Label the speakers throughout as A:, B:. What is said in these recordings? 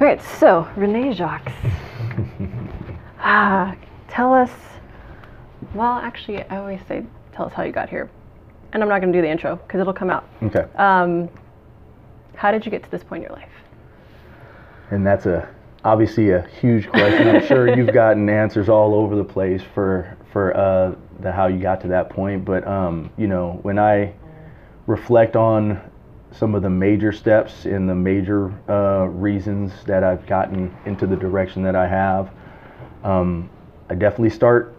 A: All right, so Rene Jacques, tell us, well, actually, I always say, tell us how you got here. And I'm not going to do the intro because it'll come out.
B: Okay.
A: How did you get to this point in your life?
B: And that's obviously a huge question. I'm sure you've gotten answers all over the place for the how you got to that point. But you know, when I reflect on some of the major steps and the major reasons that I've gotten into the direction that I have, I definitely start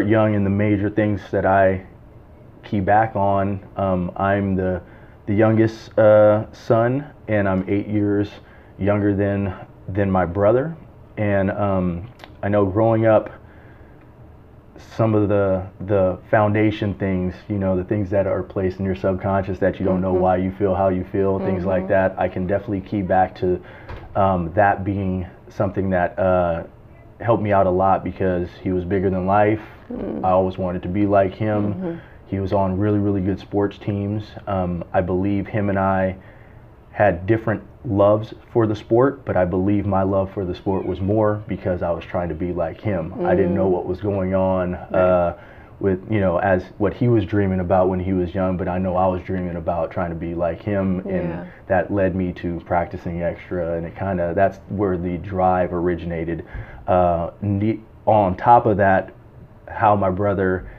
B: young. In the major things that I key back on, I'm the youngest son, and I'm 8 years younger than my brother. And I know growing up, some of the foundation things, you know, the things that are placed in your subconscious that you don't know why you feel how you feel, things like that, I can definitely key back to that being something that helped me out a lot, because he was bigger than life. I always wanted to be like him. He was on really, really good sports teams. I believe him and I had different loves for the sport, but I believe my love for the sport was more because I was trying to be like him. I didn't know what was going on with, you know, as what he was dreaming about when he was young, but I know I was dreaming about trying to be like him, and that led me to practicing extra, and it kind of, that's where the drive originated. On top of that, how my brother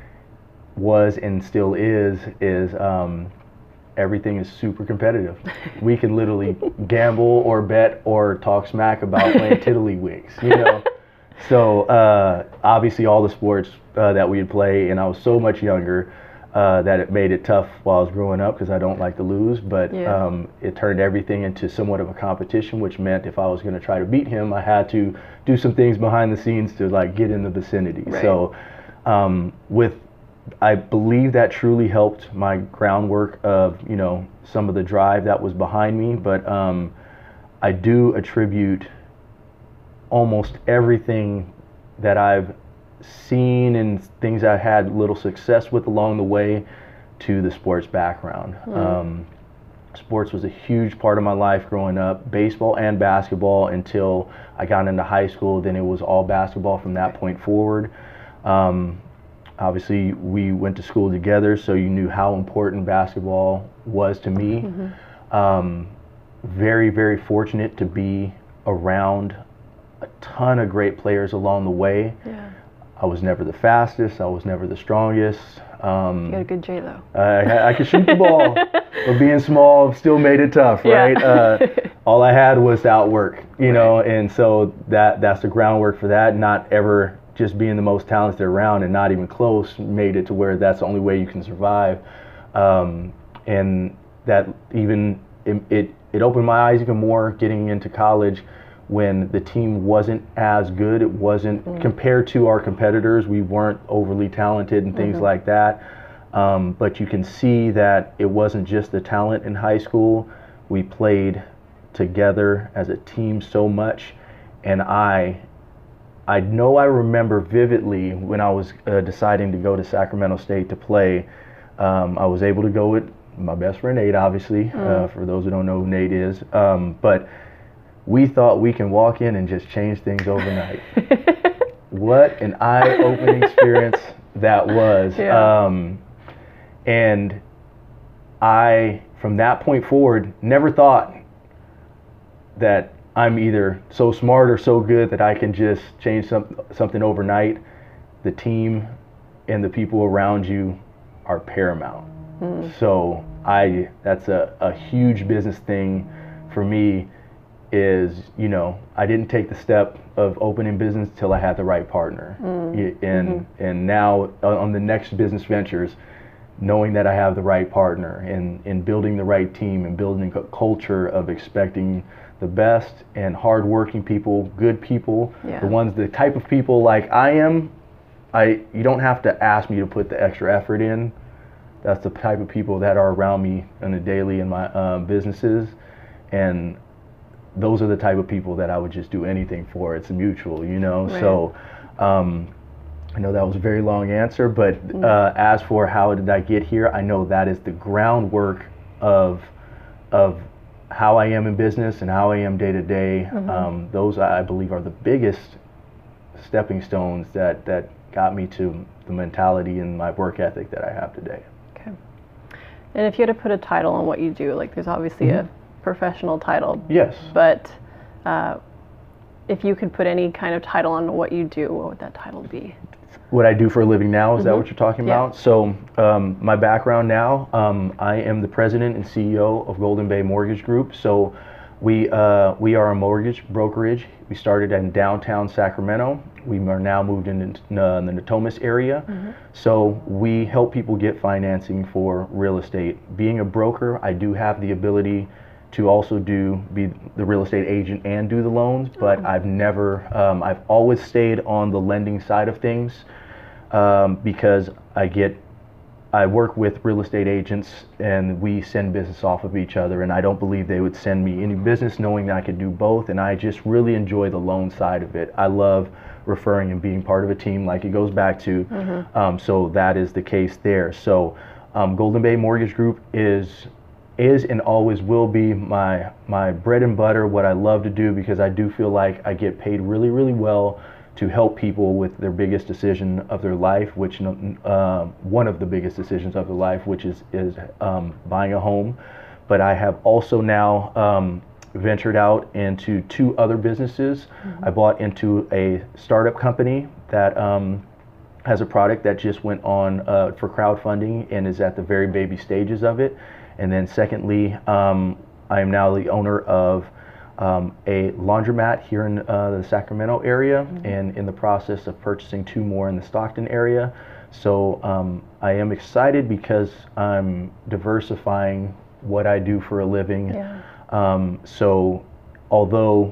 B: was and still is everything is super competitive. We can literally gamble or bet or talk smack about playing tiddlywinks, you know. So obviously all the sports that we'd play, and I was so much younger that it made it tough while I was growing up, because I don't like to lose, but it turned everything into somewhat of a competition, which meant if I was going to try to beat him, I had to do some things behind the scenes to like get in the vicinity. So I believe that truly helped my groundwork of, you know, some of the drive that was behind me. But I do attribute almost everything that I've seen and things I had little success with along the way to the sports background. Sports was a huge part of my life growing up, baseball and basketball, until I got into high school. Then it was all basketball from that point forward. Obviously, we went to school together, so you knew how important basketball was to me. Very, very fortunate to be around a ton of great players along the way. I was never the fastest. I was never the strongest.
A: You got a good J, though.
B: I could shoot the ball, but being small still made it tough, right? All I had was to outwork, you know, and so that's the groundwork for that. Not ever just being the most talented around, and not even close, made it to where that's the only way you can survive. And that even, it opened my eyes even more getting into college, when the team wasn't as good. It wasn't, compared to our competitors, we weren't overly talented and things like that. But you can see that it wasn't just the talent in high school. We played together as a team so much, and I know I remember vividly when I was deciding to go to Sacramento State to play. I was able to go with my best friend Nate, obviously, for those who don't know who Nate is. But we thought we can walk in and just change things overnight. What an eye-opening experience that was. And I, from that point forward, never thought that I'm either so smart or so good that I can just change something overnight. The team and the people around you are paramount. So that's a huge business thing for me, is, you know, I didn't take the step of opening business till I had the right partner. And now on the next business ventures, knowing that I have the right partner, and building the right team, and building a culture of expecting the best and hardworking people, good people, the type of people like I am. You don't have to ask me to put the extra effort in. That's the type of people that are around me on a daily in my businesses, and those are the type of people that I would just do anything for. It's mutual, you know. So I know that was a very long answer, but as for how did I get here, I know that is the groundwork of how I am in business and how I am day to day. Those I believe are the biggest stepping stones that got me to the mentality and my work ethic that I have today.
A: Okay. And if you had to put a title on what you do, like there's obviously a professional title.
B: Yes.
A: But if you could put any kind of title on what you do, what would that title be?
B: What I do for a living now, is that what you're talking about? So my background now, I am the president and CEO of Golden Bay Mortgage Group. So we are a mortgage brokerage. We started in downtown Sacramento. We are now moved into the Natomas area. So we help people get financing for real estate. Being a broker, I do have the ability to also be the real estate agent and do the loans, but I've never, I've always stayed on the lending side of things because I work with real estate agents and we send business off of each other, and I don't believe they would send me any business knowing that I could do both, and I just really enjoy the loan side of it. I love referring and being part of a team, like it goes back to, so that is the case there. So Golden Bay Mortgage Group is and always will be my bread and butter, what I love to do, because I do feel like I get paid really, really well to help people with their biggest decision of their life, which one of the biggest decisions of their life, which is buying a home. But I have also now ventured out into 2 other businesses. I bought into a startup company that has a product that just went on for crowdfunding and is at the very baby stages of it. And then secondly, I am now the owner of a laundromat here in the Sacramento area, and in the process of purchasing 2 more in the Stockton area. So I am excited because I'm diversifying what I do for a living. So although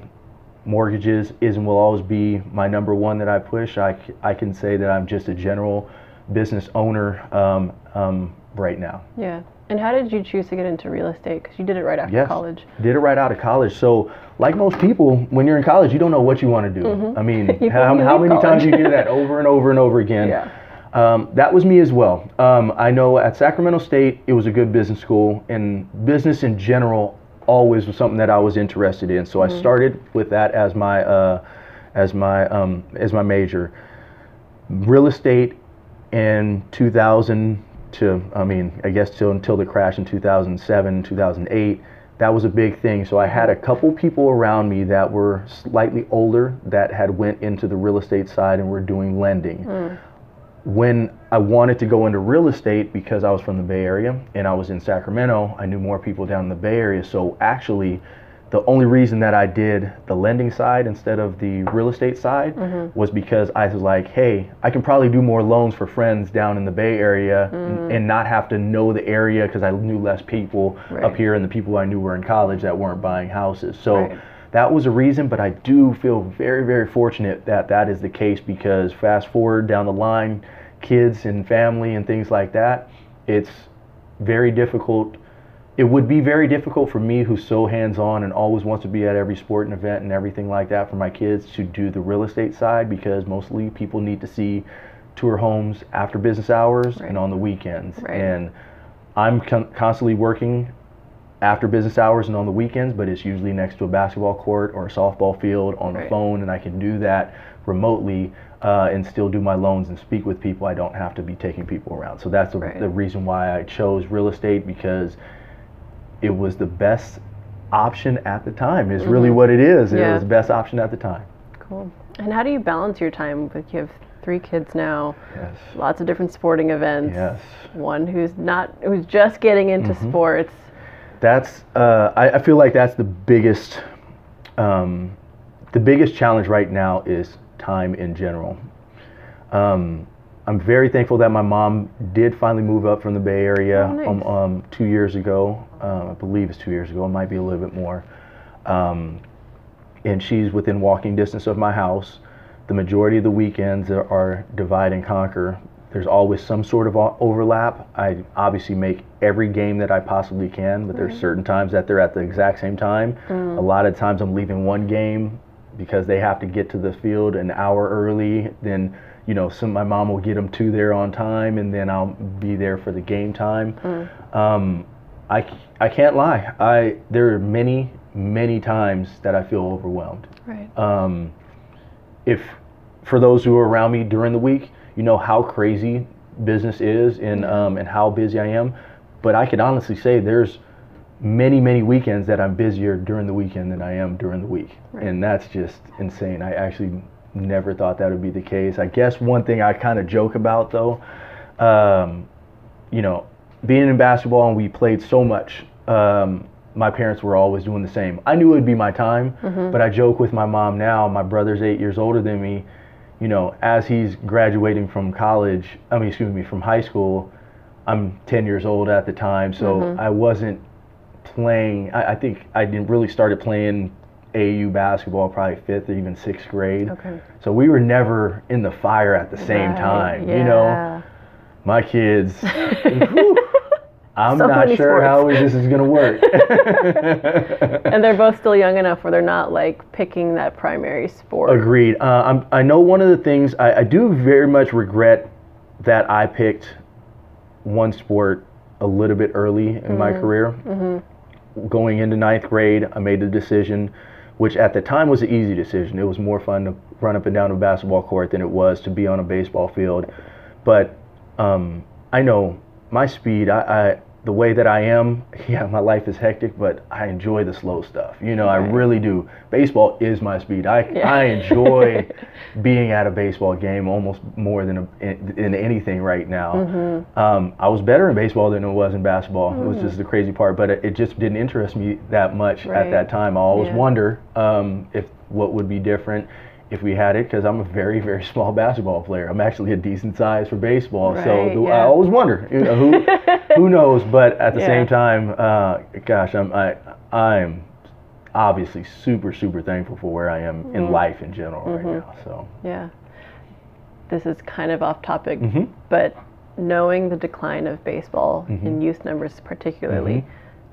B: mortgages is and will always be my number one that I push, I can say that I'm just a general business owner right now.
A: Yeah. And how did you choose to get into real estate? Because you did it right after college.
B: Did it right out of college. So like most people, when you're in college, you don't know what you want to do. I mean, how many times do you hear that over and over and over again? That was me as well. I know at Sacramento State, it was a good business school, and business in general always was something that I was interested in. So I started with that as my major. Real estate in 2000 I guess until the crash in 2007, 2008, that was a big thing. So I had a couple people around me that were slightly older that had went into the real estate side and were doing lending. When I wanted to go into real estate, because I was from the Bay Area and I was in Sacramento, I knew more people down in the Bay Area. So actually, the only reason that I did the lending side instead of the real estate side was because I was like, hey, I can probably do more loans for friends down in the Bay Area and not have to know the area, because I knew less people up here, and the people I knew were in college that weren't buying houses. So that was a reason, but I do feel very, very fortunate that that is the case, because fast forward down the line, kids and family and things like that, it's very difficult. It would be very difficult for me, who's so hands-on and always wants to be at every sporting event and everything like that, for my kids to do the real estate side, because mostly people need to see tour homes after business hours and on the weekends. And I'm constantly working after business hours and on the weekends, but it's usually next to a basketball court or a softball field on the phone, and I can do that remotely and still do my loans and speak with people. I don't have to be taking people around. So that's the reason why I chose real estate, because it was the best option at the time, is really what it is. It was the best option at the time.
A: Cool. And how do you balance your time? You have 3 kids now, lots of different sporting events, one who's just getting into sports.
B: That's, I feel like that's the biggest challenge right now is time in general. I'm very thankful that my mom did finally move up from the Bay Area 2 years ago. I believe it's 2 years ago. It might be a little bit more. And she's within walking distance of my house. The majority of the weekends are divide and conquer. There's always some sort of overlap. I obviously make every game that I possibly can, but there's certain times that they're at the exact same time. A lot of times I'm leaving one game because they have to get to the field an hour early. Then my mom will get them to there on time, and then I'll be there for the game time. I can't lie. There are many times that I feel overwhelmed.
A: Right.
B: If for those who are around me during the week, you know how crazy business is and how busy I am. But I can honestly say there's many weekends that I'm busier during the weekend than I am during the week. Right. And that's just insane. I actually never thought that would be the case. I guess one thing I kind of joke about though, you know, being in basketball and we played so much, my parents were always doing the same. I knew it would be my time, but I joke with my mom now, my brother's 8 years older than me, you know, as he's graduating from from high school, I'm 10 years old at the time, so I wasn't playing, I think I didn't really started playing AAU basketball probably 5th or even 6th grade. Okay. So we were never in the fire at the same time, you know. My kids, I'm so not sure how this is going to work.
A: And they're both still young enough where they're not like picking that primary sport.
B: Agreed. I know one of the things, I do very much regret that I picked one sport a little bit early in my career. Going into 9th grade, I made the decision, which at the time was an easy decision. It was more fun to run up and down a basketball court than it was to be on a baseball field. But I know my speed, the way that I am, my life is hectic, but I enjoy the slow stuff. You know, I really do. Baseball is my speed. I enjoy being at a baseball game almost more than anything right now. I was better in baseball than I was in basketball, which is the crazy part, but it just didn't interest me that much at that time. I always wonder if what would be different if we had it, because I'm a very small basketball player. I'm actually a decent size for baseball, so I always wonder, you know, who knows. But at the same time, gosh, I'm obviously super thankful for where I am in life in general right now. So
A: this is kind of off topic, but knowing the decline of baseball in youth numbers particularly,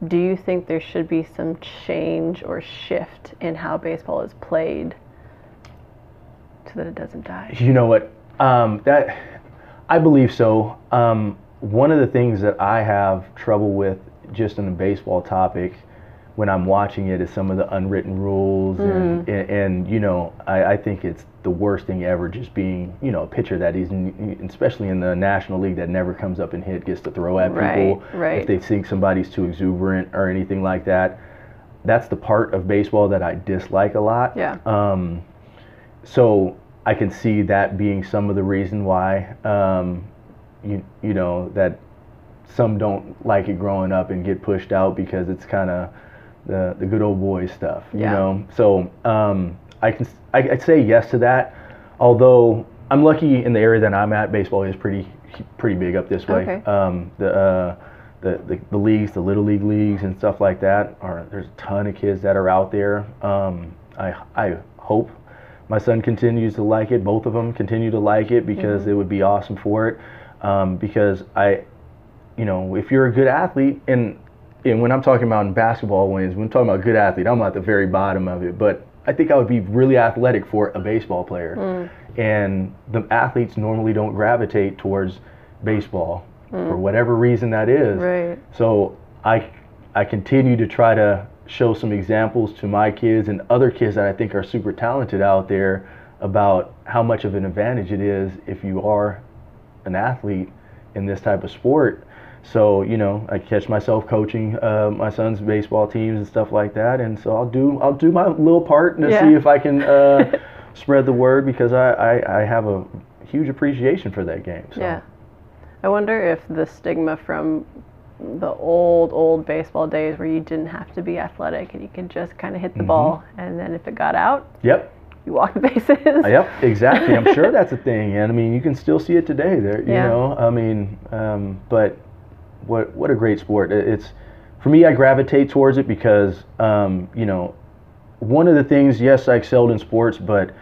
A: do you think there should be some change or shift in how baseball is played so that it doesn't die?
B: You know what? That I believe so. One of the things that I have trouble with just in the baseball topic when I'm watching it is some of the unwritten rules and you know, I think it's the worst thing ever just being, you know, a pitcher that is, especially in the National League, that never comes up and gets to throw at people if they think somebody's too exuberant or anything like that. That's the part of baseball that I dislike a lot. So I can see that being some of the reason why, you know, that some don't like it growing up and get pushed out because it's kind of the good old boy stuff, you know. So I'd say yes to that. Although I'm lucky in the area that I'm at, baseball is pretty big up this way. The leagues, the little league leagues and stuff like that, there's a ton of kids that are out there. I hope my son continues to like it. Both of them continue to like it because it would be awesome for it. Because you know, if you're a good athlete, and when I'm talking about in basketball wins, when I'm talking about good athlete, I'm at the very bottom of it. But I think I would be really athletic for a baseball player. And the athletes normally don't gravitate towards baseball for whatever reason that is. So I continue to try to show some examples to my kids and other kids that I think are super talented out there about how much of an advantage it is if you are an athlete in this type of sport. So, you know, I catch myself coaching my son's baseball teams and stuff like that, and so I'll do my little part to see if I can spread the word, because I have a huge appreciation for that game. So.
A: I wonder if the stigma from the old baseball days where you didn't have to be athletic and you could just kind of hit the ball, and then if it got out, you walk the bases.
B: Exactly. I'm sure that's a thing, and I mean, you can still see it today. There, you know, I mean, but what a great sport. It's, for me, I gravitate towards it because, you know, one of the things, yes, I excelled in sports, but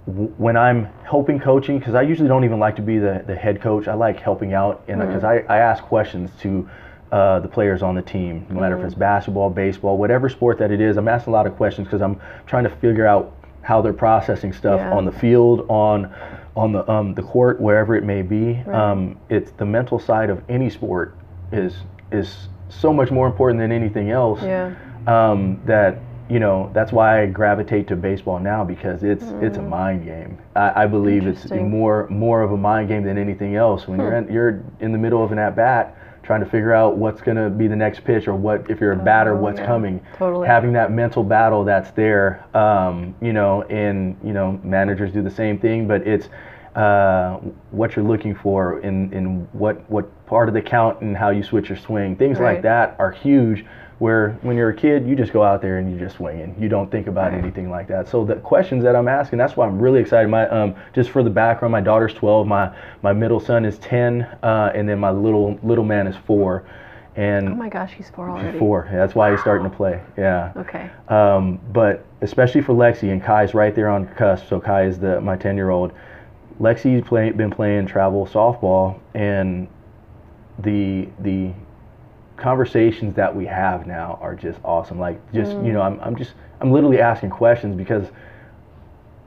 B: when I'm helping coaching, because I usually don't even like to be the head coach, I like helping out, and because I ask questions to the players on the team, no matter if it's basketball, baseball, whatever sport that it is. I'm asking a lot of questions because I'm trying to figure out how they're processing stuff on the field, on the court, wherever it may be. It's the mental side of any sport is so much more important than anything else.
A: Yeah.
B: That, you know, that's why I gravitate to baseball now, because it's a mind game. I believe it's more of a mind game than anything else. When you're in the middle of an at bat, trying to figure out what's going to be the next pitch, or what, if you're a batter, what's coming.
A: Totally.
B: Having that mental battle that's there, you know, and, you know, managers do the same thing, but it's what you're looking for in what part of the count and how you switch your swing. Things like that are huge, where when you're a kid, you just go out there and you just swing, and you don't think about anything like that. So the questions that I'm asking, that's why I'm really excited. My just for the background, my daughter's 12, my middle son is 10, and then my little man is 4. And
A: oh my gosh, he's 4 already.
B: 4. Yeah, that's why he's starting to play. Yeah.
A: Okay.
B: But especially for Lexi, and Kai's right there on the cusp. So Kai is my 10-year-old. Lexi's been playing travel softball, and the conversations that we have now are just awesome. Like, just you know, I'm literally asking questions, because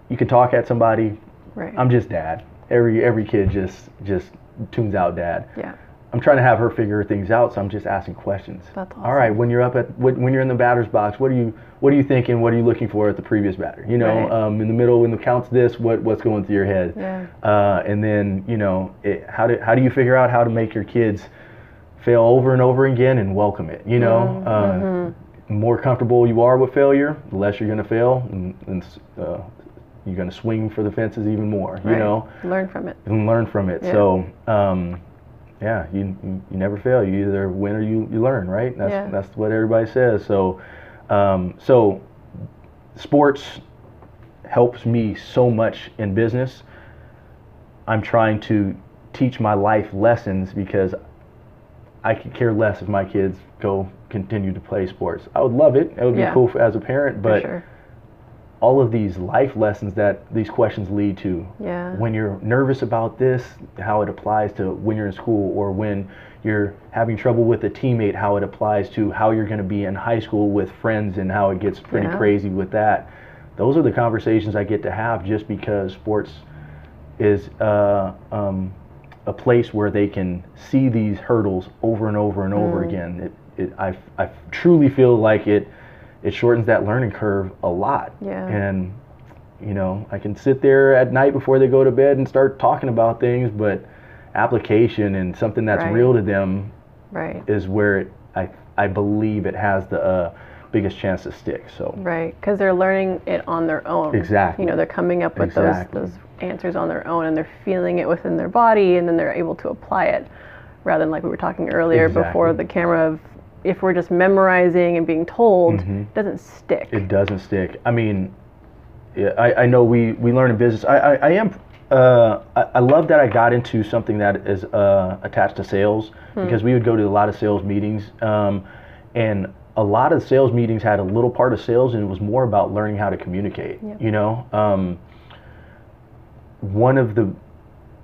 B: you can talk at somebody. Right. I'm just dad. Every kid just tunes out dad.
A: Yeah.
B: I'm trying to have her figure things out, so I'm just asking questions.
A: That's awesome.
B: All right, when you're when you're in the batter's box, what are you thinking? What are you looking for at the previous batter? You know, in the middle, when the count's this, what's going through your head?
A: Yeah.
B: And then, you know, how do you figure out how to make your kids fail over and over again and welcome it? You know, the more comfortable you are with failure, the less you're going to fail, and you're going to swing for the fences even more. You know,
A: learn from it.
B: And learn from it. Yeah. So. Yeah, you never fail. You either win or you learn, right? That's what everybody says. So, so sports helps me so much in business. I'm trying to teach my life lessons, because I could care less if my kids continue to play sports. I would love it. It would be cool as a parent, but all of these life lessons that these questions lead to. When you're nervous about this, how it applies to when you're in school, or when you're having trouble with a teammate, how it applies to how you're going to be in high school with friends, and how it gets pretty crazy with that. Those are the conversations I get to have, just because sports is a place where they can see these hurdles over and over and over again. I truly feel like it shortens that learning curve a lot. And, you know, I can sit there at night before they go to bed and start talking about things, but application and something that's real to them is where I believe it has the biggest chance to stick. So
A: because they're learning it on their own.
B: Exactly.
A: You know, they're coming up with those answers on their own, and they're feeling it within their body, and then they're able to apply it, rather than, like we were talking earlier before the camera, of if we're just memorizing and being told, it doesn't stick. It doesn't stick.
B: I mean, I know we learn in business. I love that I got into something that is attached to sales, because we would go to a lot of sales meetings, and a lot of sales meetings had a little part of sales, and it was more about learning how to communicate. You know,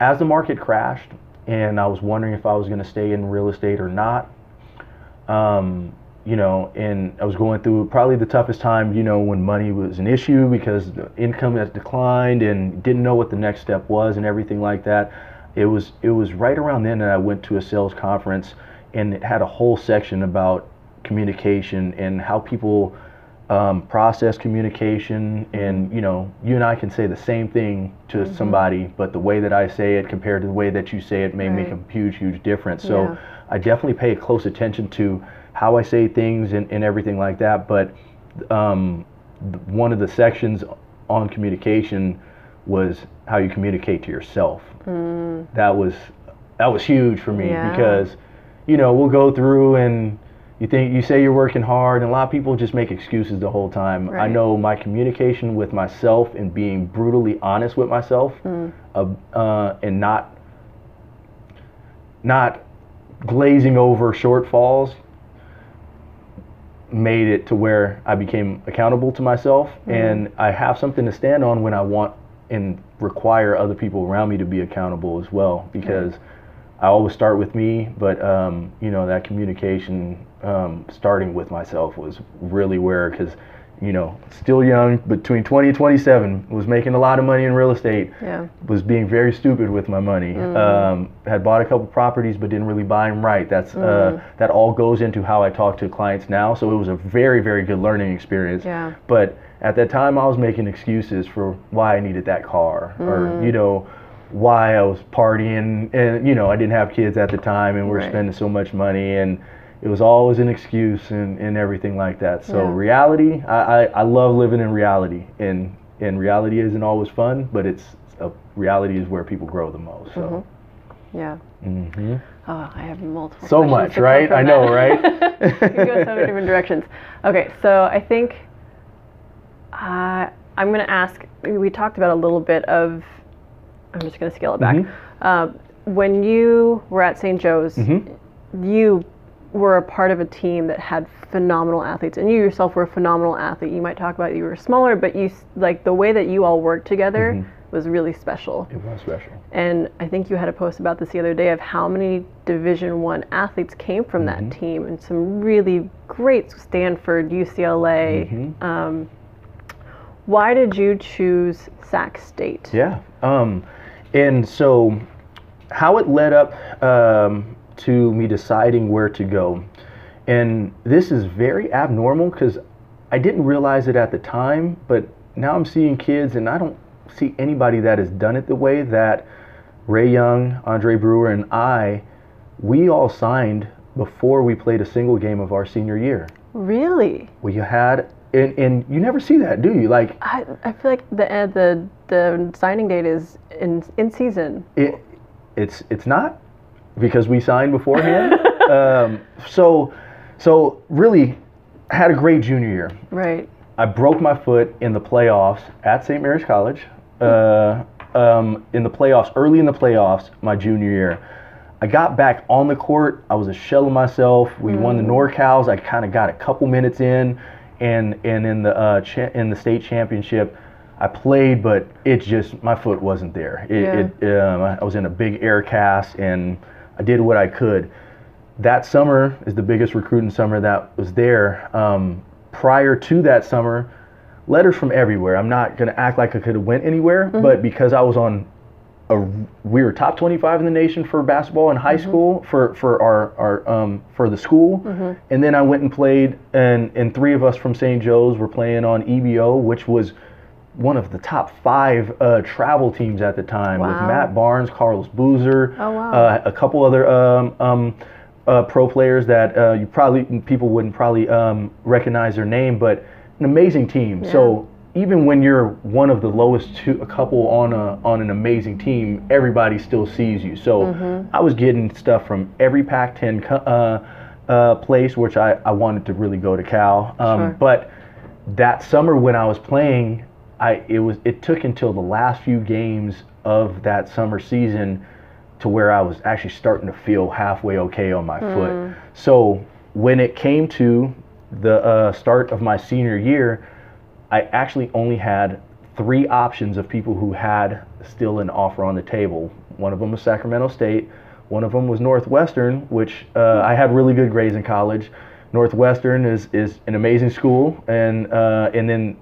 B: as the market crashed, and I was wondering if I was going to stay in real estate or not. You know, and I was going through probably the toughest time, you know, when money was an issue, because the income has declined, and didn't know what the next step was and everything like that. It was right around then that I went to a sales conference, and it had a whole section about communication and how people process communication. And, you know, you and I can say the same thing to somebody, but the way that I say it compared to the way that you say it may make a huge difference. So I definitely pay close attention to how I say things and everything like that. But one of the sections on communication was how you communicate to yourself. That was huge for me, because, you know, we'll go through and you say you're working hard, and a lot of people just make excuses the whole time. I know my communication with myself and being brutally honest with myself, and not glazing over shortfalls, made it to where I became accountable to myself, and I have something to stand on when I want and require other people around me to be accountable as well, because I always start with me, but you know, that communication starting with myself was really where, because you know, still young, between 20 and 27, was making a lot of money in real estate, was being very stupid with my money, had bought a couple properties but didn't really buy them right. That's that all goes into how I talk to clients now, so it was a very, very good learning experience. But at that time I was making excuses for why I needed that car, or, you know, why I was partying, and, you know, I didn't have kids at the time and we're spending so much money, and it was always an excuse and everything like that. So reality, I love living in reality, and reality isn't always fun, but reality is where people grow the most. So.
A: Oh, I have multiple
B: so much, right? I know, right?
A: You can go so many different directions. Okay, so I think I'm going to ask, we talked about a little bit of, I'm just going to scale it back. When you were at St. Joe's, you were a part of a team that had phenomenal athletes, and you yourself were a phenomenal athlete. You might talk about you were smaller, but you, like, the way that you all worked together was really special. It was special. And I think you had a post about this the other day of how many Division I athletes came from that team, and some really great Stanford, UCLA. Why did you choose Sac State?
B: And so how it led up to me deciding where to go. And this is very abnormal because I didn't realize it at the time, but now I'm seeing kids, and I don't see anybody that has done it the way that Ray Young, Andre Brewer, and we all signed before we played a single game of our senior year.
A: Really?
B: We had, and you never see that, do you? Like,
A: I feel like the signing date is in season.
B: It's not, because we signed beforehand. So really, I had a great junior year.
A: Right.
B: I broke my foot in the playoffs at St. Mary's College. In the playoffs, early in the playoffs, my junior year. I got back on the court. I was a shell of myself. We won the NorCals. I kind of got a couple minutes in, and in the state championship, I played, but it just, my foot wasn't there. I was in a big air cast, and I did what I could. That summer is the biggest recruiting summer that was there. Prior to that summer, letters from everywhere. I'm not going to act like I could have went anywhere, but because I was we were top 25 in the nation for basketball in high school for the school, and then I went and played, and 3 of us from St. Joe's were playing on EBO, which was one of the top 5 travel teams at the time, with Matt Barnes, Carlos Boozer, a couple other pro players that people wouldn't probably recognize their name, but an amazing team. So even when you're one of the lowest couple on an amazing team, everybody still sees you. So I was getting stuff from every Pac-10 place, which I wanted to really go to Cal. But that summer when I was playing, it took until the last few games of that summer season to where I was actually starting to feel halfway okay on my foot. So when it came to the start of my senior year, I actually only had 3 options of people who had still an offer on the table. One of them was Sacramento State. One of them was Northwestern, which I had really good grades in college. Northwestern is an amazing school, and then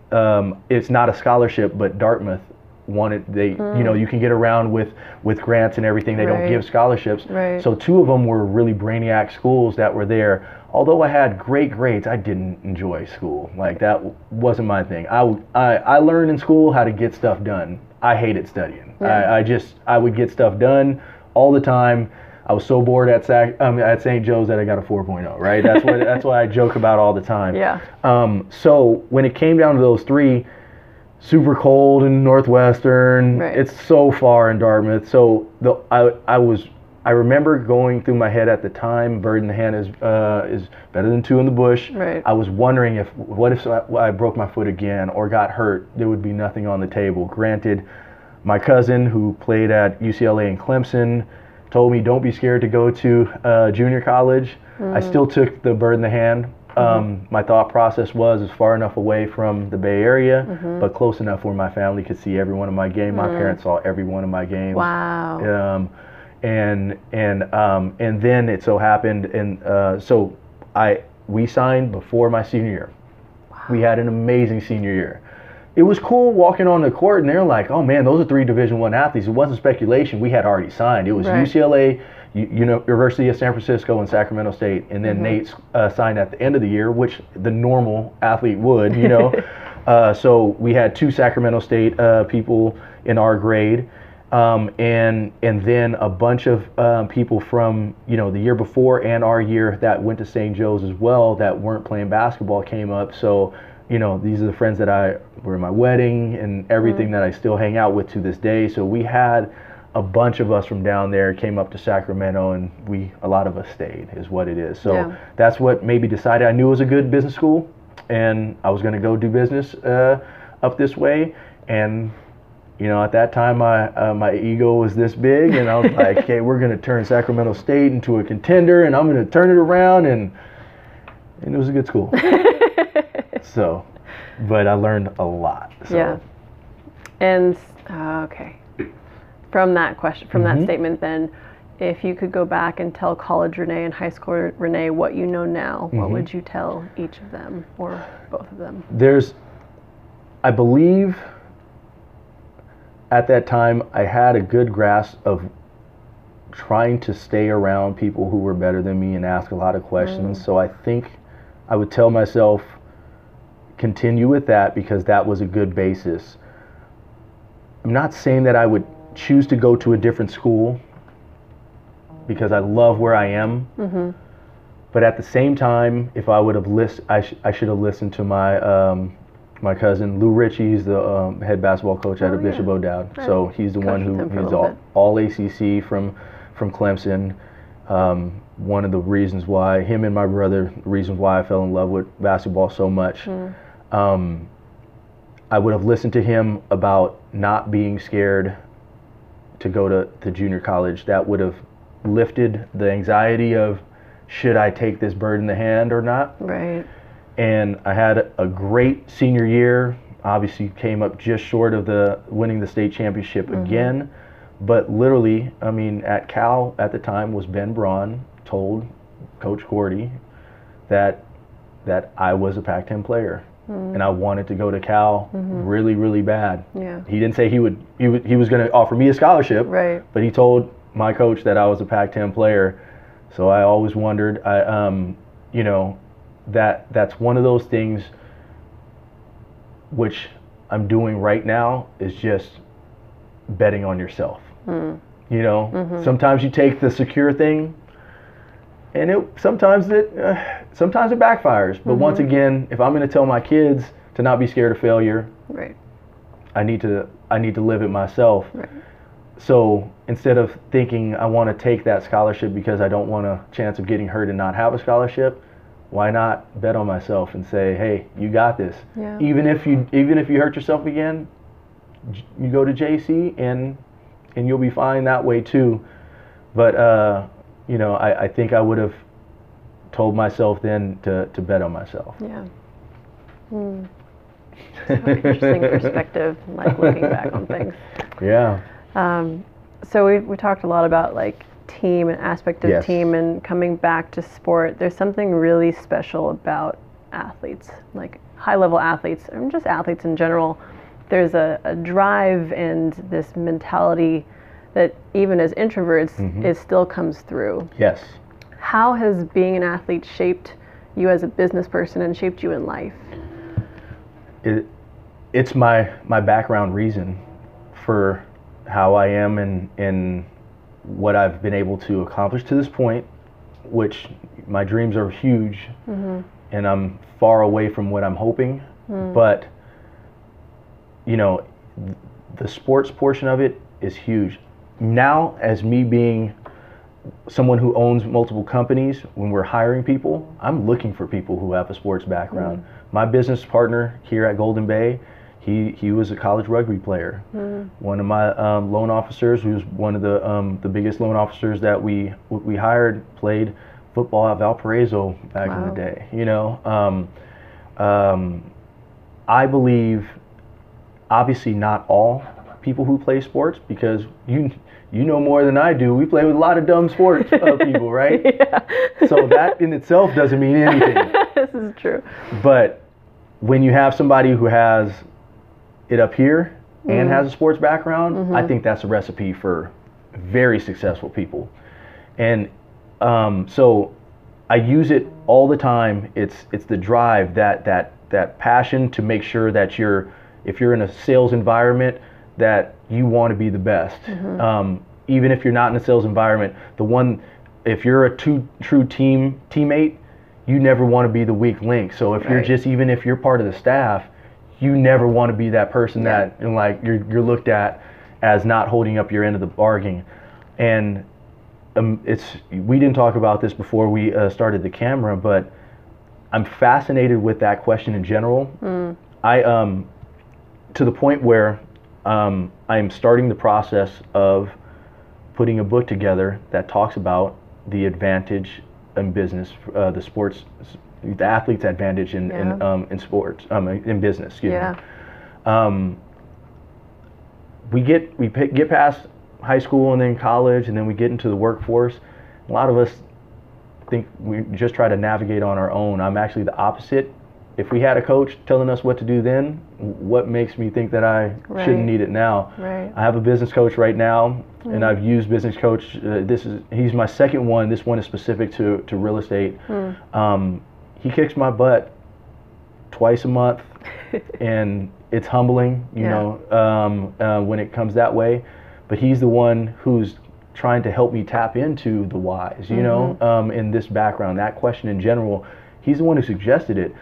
B: it's not a scholarship, but Dartmouth wanted, you can get around with grants and everything. They don't give scholarships. So 2 of them were really brainiac schools that were there. Although I had great grades, I didn't enjoy school. Like, that wasn't my thing. I learned in school how to get stuff done. I hated studying. I would get stuff done all the time. I was so bored at St. Joe's that I got a 4.0, right? That's what I joke about all the time. So when it came down to those 3, super cold in Northwestern, it's so far in Dartmouth. So I remember going through my head at the time, bird in the hand is better than 2 in the bush. I was wondering what if I broke my foot again or got hurt, there would be nothing on the table. Granted, my cousin who played at UCLA and Clemson told me, don't be scared to go to junior college. I still took the bird in the hand. My thought process was far enough away from the Bay Area, but close enough where my family could see every one of my games. My parents saw every one of my games.
A: Wow.
B: And then it so happened, and so we signed before my senior year. We had an amazing senior year. It was cool walking on the court, and they're like, "Oh man, those are 3 Division I athletes." It wasn't speculation; we had already signed. It was UCLA, University of San Francisco, and Sacramento State, and then Nate signed at the end of the year, which the normal athlete would, So we had 2 Sacramento State people in our grade, and then a bunch of people from the year before and our year that went to St. Joe's as well that weren't playing basketball came up. So these are the friends that were in my wedding and everything that I still hang out with to this day. So we had a bunch of us from down there came up to Sacramento, and a lot of us stayed, is what it is. So that's what maybe decided. I knew it was a good business school, and I was going to go do business up this way. And at that time, my ego was this big, and I was like, okay, we're going to turn Sacramento State into a contender, and I'm going to turn it around, and it was a good school. So, but I learned a lot. So.
A: Yeah. And, okay. From that question, from that statement then, if you could go back and tell college Rene and high school Rene what you know now, what would you tell each of them or both of them?
B: I believe at that time I had a good grasp of trying to stay around people who were better than me and ask a lot of questions. So I think I would tell myself, continue with that, because that was a good basis. I'm not saying that I would choose to go to a different school because I love where I am. But at the same time, if I would have I should have listened to my cousin Lou Ritchie. He's the head basketball coach at Bishop O'Dowd. Right. So he's the one who's all ACC from Clemson. One of the reasons why him and my brother, the reasons why I fell in love with basketball so much. I would have listened to him about not being scared to go to junior college. That would have lifted the anxiety of, should I take this bird in the hand or not? Right. And I had a great senior year. Obviously came up just short of winning the state championship again. But literally, at Cal at the time was Ben Braun told Coach Gordy that I was a Pac-10 player. And I wanted to go to Cal really, really bad. Yeah. He didn't say he was going to offer me a scholarship, right? But he told my coach that I was a Pac-10 player. So I always wondered, that's one of those things which I'm doing right now is just betting on yourself. Sometimes you take the secure thing, and sometimes it backfires. But once again, if I'm going to tell my kids to not be scared of failure, right, I need to live it myself. Right. So instead of thinking I want to take that scholarship because I don't want a chance of getting hurt and not have a scholarship, why not bet on myself and say, hey, you got this. Yeah. Even if you hurt yourself again, you go to JC and you'll be fine that way too. But I think I would have told myself then to bet on myself. Yeah.
A: Interesting perspective, like looking back on things.
B: Yeah.
A: So we talked a lot about like team and aspect of team, and coming back to sport. There's something really special about athletes, like high-level athletes, and just athletes in general. There's a drive and this mentality that even as introverts, it still comes through. Yes. How has being an athlete shaped you as a business person and shaped you in life?
B: It's my background reason for how I am and what I've been able to accomplish to this point, which my dreams are huge, and I'm far away from what I'm hoping. But, the sports portion of it is huge. Now, as me being someone who owns multiple companies, when we're hiring people, I'm looking for people who have a sports background. My business partner here at Golden Bay, he was a college rugby player. One of my loan officers, who was one of the biggest loan officers that we hired, played football at Valparaiso back in the day. I believe, obviously not all people who play sports, because you know more than I do. We play with a lot of dumb sports people, right? Yeah. So that in itself doesn't mean anything.
A: This is true.
B: But when you have somebody who has it up here and has a sports background, I think that's a recipe for very successful people. And so I use it all the time. It's the drive, that passion to make sure that if you're in a sales environment, that you want to be the best. Even if you're not in a sales environment, if you're a true teammate, you never want to be the weak link. So if even if you're part of the staff, you never want to be that person that, and like, you're looked at as not holding up your end of the bargain. And we didn't talk about this before we started the camera, but I'm fascinated with that question in general. I to the point where I'm starting the process of putting a book together that talks about the advantage in business, the athlete's advantage in sports, in business. Excuse me. We get past high school and then college, and then we get into the workforce. A lot of us think we just try to navigate on our own. I'm actually the opposite. If we had a coach telling us what to do then, what makes me think that I shouldn't need it now? I have a business coach right now, and I've used business coach. He's my second one. This one is specific to real estate. He kicks my butt twice a month, and it's humbling, you know, when it comes that way. But he's the one who's trying to help me tap into the whys, you know, in this background, that question in general. He's the one who suggested it.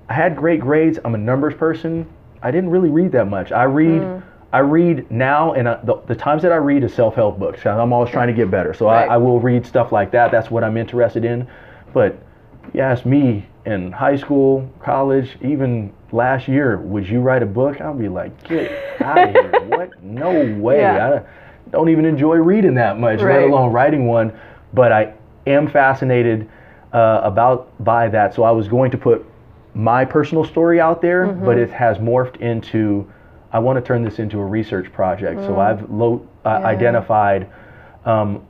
B: I had great grades. I'm a numbers person. I didn't really read that much. I read now, and the times that I read is self-help books. I'm always trying to get better. So I will read stuff like that. That's what I'm interested in. But you ask me in high school, college, even last year, would you write a book? I'll be like, get out of here. What? No way. I don't even enjoy reading that much, let alone writing one. But I am fascinated by that. So I was going to put my personal story out there, but it has morphed into, I want to turn this into a research project. So I've identified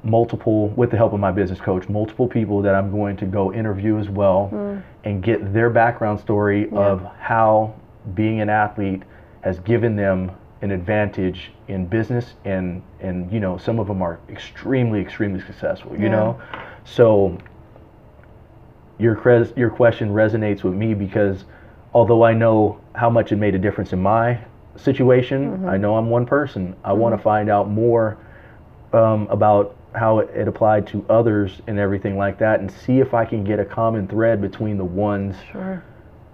B: multiple, with the help of my business coach, multiple people that I'm going to go interview as well and get their background story of how being an athlete has given them an advantage in business, and you know, some of them are extremely successful, you know. So your question resonates with me, because although I know how much it made a difference in my situation, I know I'm one person. I want to find out more about how it applied to others and everything like that, and see if I can get a common thread between the ones.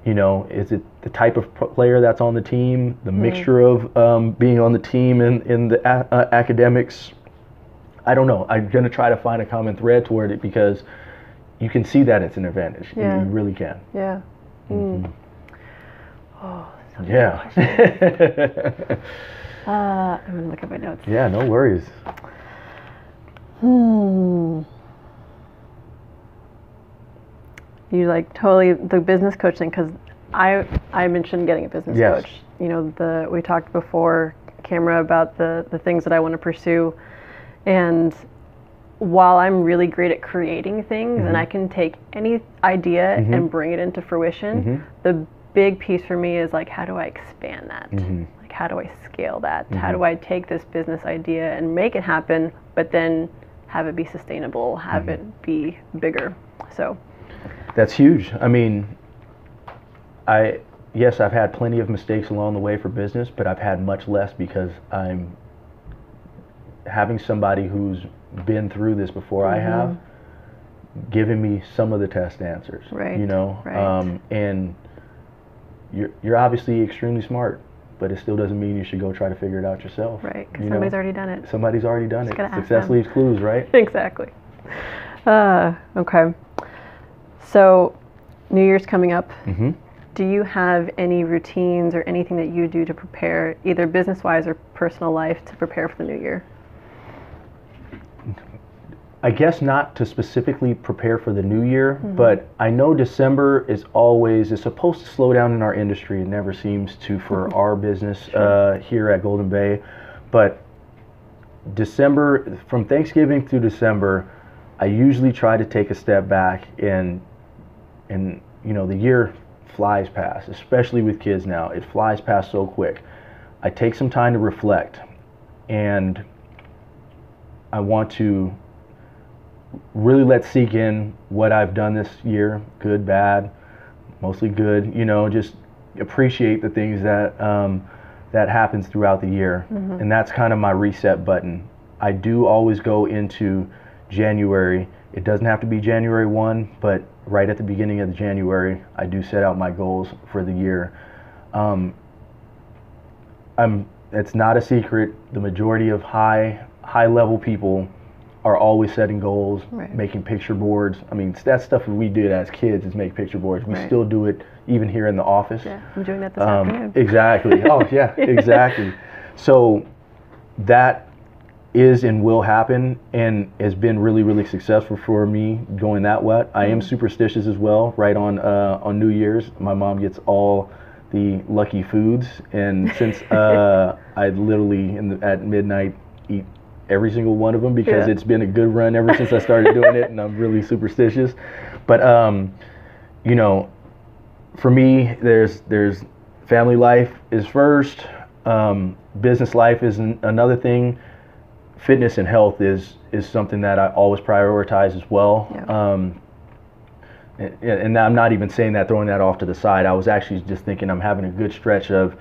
B: You know, is it the type of player that's on the team, the mixture of being on the team and in the academics? I don't know. I'm going to try to find a common thread toward it, because you can see that it's an advantage. You really can.
A: Oh,
B: yeah.
A: I'm going to look at my notes.
B: Yeah, no worries.
A: You like totally the business coach thing, because I mentioned getting a business coach. You know, we talked before camera about the things that I want to pursue, and while I'm really great at creating things and I can take any idea and bring it into fruition, the big piece for me is like, how do I expand that? Like, how do I scale that? How do I take this business idea and make it happen, but then have it be sustainable, have it be bigger? So
B: that's huge. I mean, yes, I've had plenty of mistakes along the way for business, but I've had much less because I'm having somebody who's been through this before I have, giving me some of the test answers. You know, and you're obviously extremely smart, but it still doesn't mean you should go try to figure it out yourself.
A: Because somebody's already done it.
B: Somebody's already done it. Success leaves clues, right?
A: Exactly. Okay. So, New Year's coming up. Do you have any routines or anything that you do to prepare, either business-wise or personal life, to prepare for the new year?
B: I guess not to specifically prepare for the new year, but I know December is supposed to slow down in our industry. It never seems to for our business here at Golden Bay. But December, from Thanksgiving through December, I usually try to take a step back and you know, the year flies past, especially with kids now. It flies past so quick. I take some time to reflect, and I want to really let sink in what I've done this year, good, bad, mostly good, just appreciate the things that that happens throughout the year. And that's kind of my reset button. I do always go into January. It doesn't have to be January 1, but right at the beginning of January, I do set out my goals for the year. It's not a secret. The majority of high level people are always setting goals, making picture boards. I mean, that stuff we did as kids is make picture boards. We still do it even here in the office.
A: Yeah, I'm doing that this afternoon.
B: Exactly. Oh, yeah, exactly. So that is and will happen, and has been really, really successful for me going that wet. I am superstitious as well. Right on New Year's, my mom gets all the lucky foods, and since I literally at midnight eat every single one of them because it's been a good run ever since I started doing it, and I'm really superstitious. But for me, there's family life is first, business life is another thing. Fitness and health is something that I always prioritize as well. And I'm not even saying that, throwing that off to the side. I was actually just thinking I'm having a good stretch of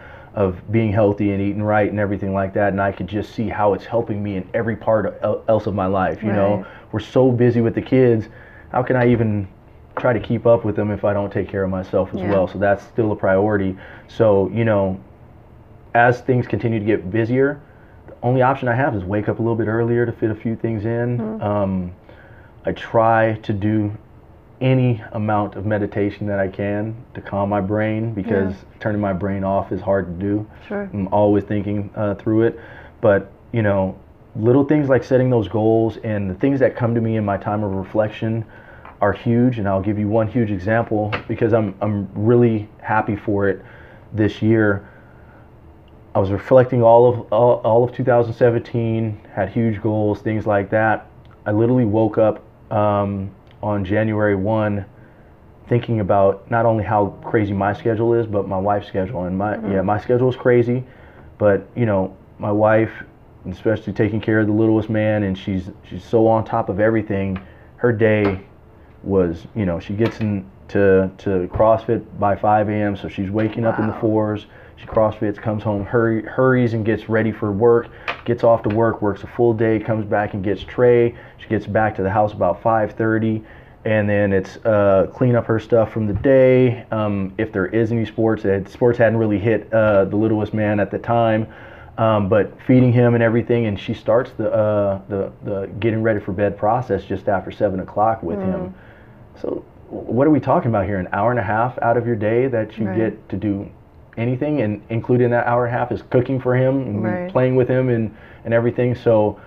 B: being healthy and eating right and everything like that, and I could just see how it's helping me in every part else of my life. We're so busy with the kids. How can I even try to keep up with them if I don't take care of myself as well? So that's still a priority. So as things continue to get busier, the only option I have is wake up a little bit earlier to fit a few things in. I try to do any amount of meditation that I can to calm my brain, because turning my brain off is hard to do. I'm always thinking through it. But little things like setting those goals and the things that come to me in my time of reflection are huge. And I'll give you one huge example, because I'm really happy for it this year. I was reflecting all of 2017, had huge goals, things like that. I literally woke up on January 1 thinking about not only how crazy my schedule is, but my wife's schedule. And my schedule is crazy, but my wife, especially taking care of the littlest man, and she's so on top of everything. Her day was, she gets into CrossFit by 5 a.m. so she's waking up in the 4s. She CrossFits, comes home, hurries and gets ready for work, gets off to work, works a full day, comes back and gets Trey. She gets back to the house about 5:30, and then it's clean up her stuff from the day. If there is any sports hadn't really hit the littlest man at the time, but feeding him and everything, and she starts the getting ready for bed process just after 7 o'clock with him. So what are we talking about here? An hour and a half out of your day that you get to do anything, and including that hour and a half is cooking for him and playing with him and everything. So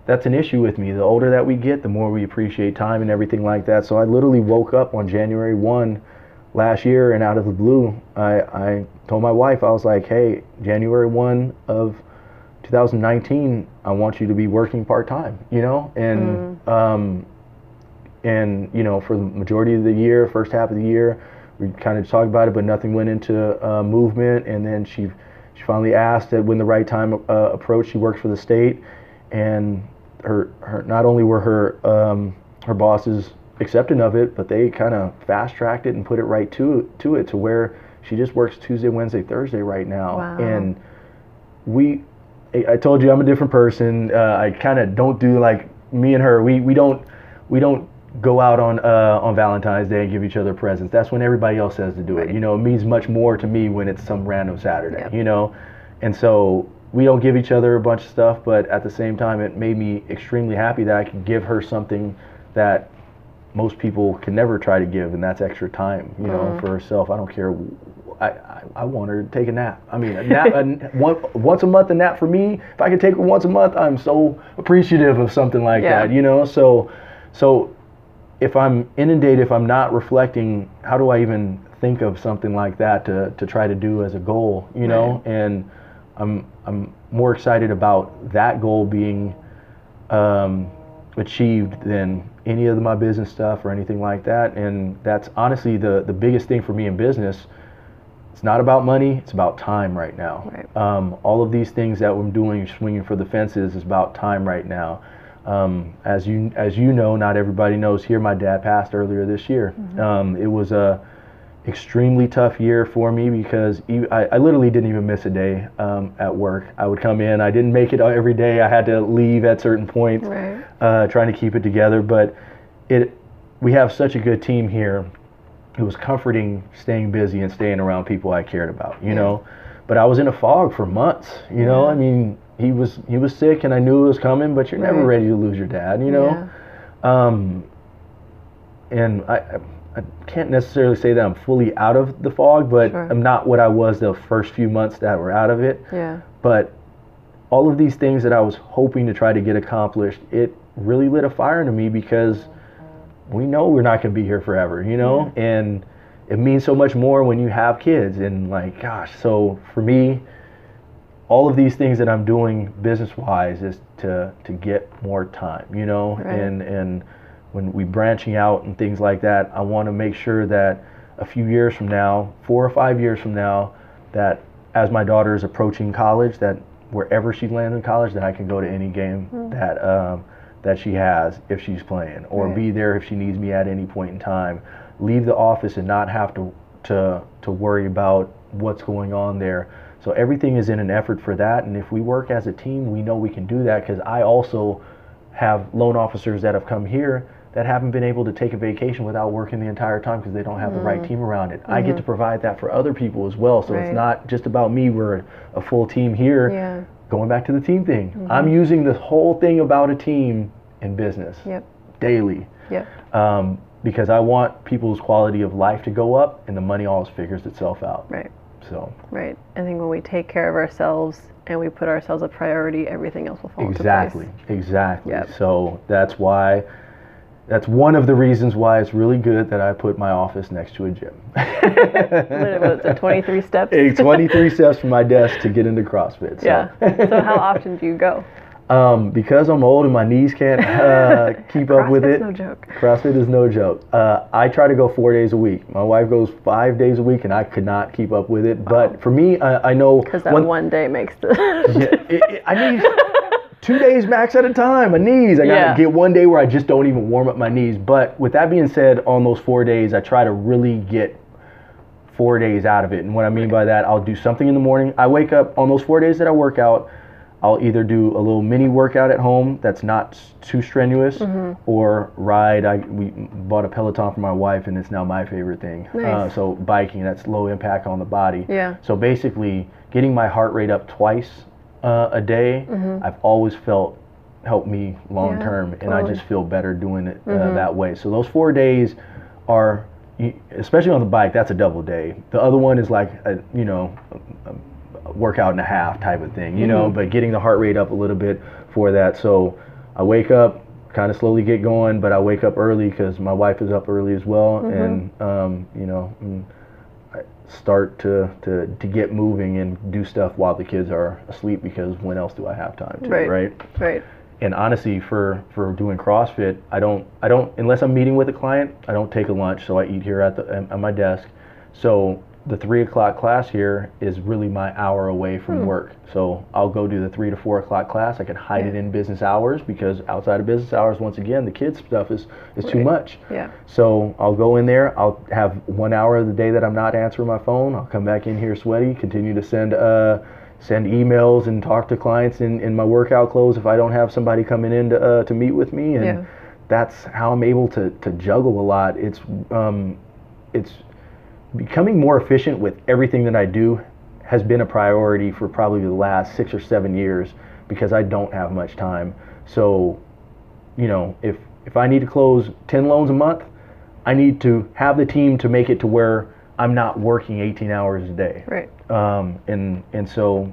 B: that's an issue with me. The older that we get, the more we appreciate time and everything like that. So I literally woke up on January 1 last year, and out of the blue, I told my wife, I was like, hey, January 1 of 2019, I want you to be working part-time, and for the majority of the year, first half of the year, we kind of talked about it, but nothing went into movement. And then she finally asked that when the right time approached. She works for the state, and her not only were her bosses accepting of it, but they kind of fast tracked it and put it right to it to where she just works Tuesday, Wednesday, Thursday right now. And I told you I'm a different person. I kind of don't do like me and her. We don't go out on Valentine's Day and give each other presents. That's when everybody else says to do it. It means much more to me when it's some random Saturday, And so we don't give each other a bunch of stuff, but at the same time, it made me extremely happy that I could give her something that most people can never try to give, and that's extra time, for herself. I don't care. I want her to take a nap. I mean, a nap, once a month a nap for me. If I can take her once a month, I'm so appreciative of something like that, So if I'm inundated, if I'm not reflecting, how do I even think of something like that to try to do as a goal, And I'm more excited about that goal being achieved than any of my business stuff or anything like that. And that's honestly the biggest thing for me in business. It's not about money, it's about time right now.
A: Right.
B: All of these things that I'm doing, swinging for the fences, is about time right now. As you know, not everybody knows here, my dad passed earlier this year. It was a extremely tough year for me because I literally didn't even miss a day at work. I would come in, I didn't make it every day. I had to leave at certain points,
A: right.
B: Trying to keep it together. But we have such a good team here. It was comforting staying busy and staying around people I cared about, you know. But I was in a fog for months, you know. I mean, he was sick and I knew it was coming, but you're never ready to lose your dad, you know. And I can't necessarily say that I'm fully out of the fog, but I'm not what I was the first few months that were out of it. But all of these things that I was hoping to try to get accomplished, it really lit a fire into me because we know we're not going to be here forever, you know, and it means so much more when you have kids. And like, gosh, so for me, all of these things that I'm doing business-wise is to get more time, you know, and when we branching out and things like that, I want to make sure that a few years from now, 4 or 5 years from now, that as my daughter is approaching college, that wherever she lands in college, that I can go to any game that she has if she's playing, or be there if she needs me at any point in time. Leave the office and not have to worry about what's going on there. So everything is in an effort for that, and if we work as a team, we know we can do that, because I also have loan officers that have come here that haven't been able to take a vacation without working the entire time because they don't have the right team around it. I get to provide that for other people as well, so it's not just about me. We're a full team here. Going back to the team thing, I'm using this whole thing about a team in business daily, because I want people's quality of life to go up, and the money always figures itself out. So
A: I think when we take care of ourselves and we put ourselves a priority, everything else will fall into place.
B: Exactly. So that's one of the reasons why it's really good that I put my office next to a gym.
A: What is it, 23 steps?
B: 23 steps from my desk to get into CrossFit. So.
A: So how often do you go?
B: Because I'm old and my knees can't keep up with it.
A: CrossFit's no joke.
B: CrossFit is no joke. I try to go 4 days a week. My wife goes 5 days a week, and I could not keep up with it. Wow. But for me, I know...
A: Because that one day makes the...
B: I need 2 days max at a time. My knees. I got to get 1 day where I just don't even warm up my knees. But with that being said, on those 4 days, I try to really get 4 days out of it. And what I mean by that, I'll do something in the morning. I wake up on those 4 days that I work out. I'll either do a little mini workout at home that's not too strenuous, or ride. We bought a Peloton for my wife, and it's now my favorite thing.
A: Nice.
B: So biking, that's low impact on the body. So basically, getting my heart rate up twice a day, I've always felt helped me long term, and I just feel better doing it that way. So those 4 days are, especially on the bike, that's a double day. The other one is like a workout and a half type of thing, you know, but getting the heart rate up a little bit for that. So I wake up, kind of slowly get going, but I wake up early because my wife is up early as well, and you know, I start to get moving and do stuff while the kids are asleep, because when else do I have time to, right? And honestly, for doing CrossFit, I don't unless I'm meeting with a client, I don't take a lunch, so I eat here at my desk. So the 3 o'clock class here is really my hour away from work. So I'll go do the 3 to 4 o'clock class. I can hide it in business hours, because outside of business hours, once again, the kids stuff is too much. So I'll go in there. I'll have 1 hour of the day that I'm not answering my phone. I'll come back in here sweaty, continue to send emails and talk to clients in my workout clothes if I don't have somebody coming in to meet with me. And that's how I'm able to juggle a lot. It's becoming more efficient with everything that I do has been a priority for probably the last 6 or 7 years, because I don't have much time. So, you know, if I need to close 10 loans a month, I need to have the team to make it to where I'm not working 18 hours a day. And so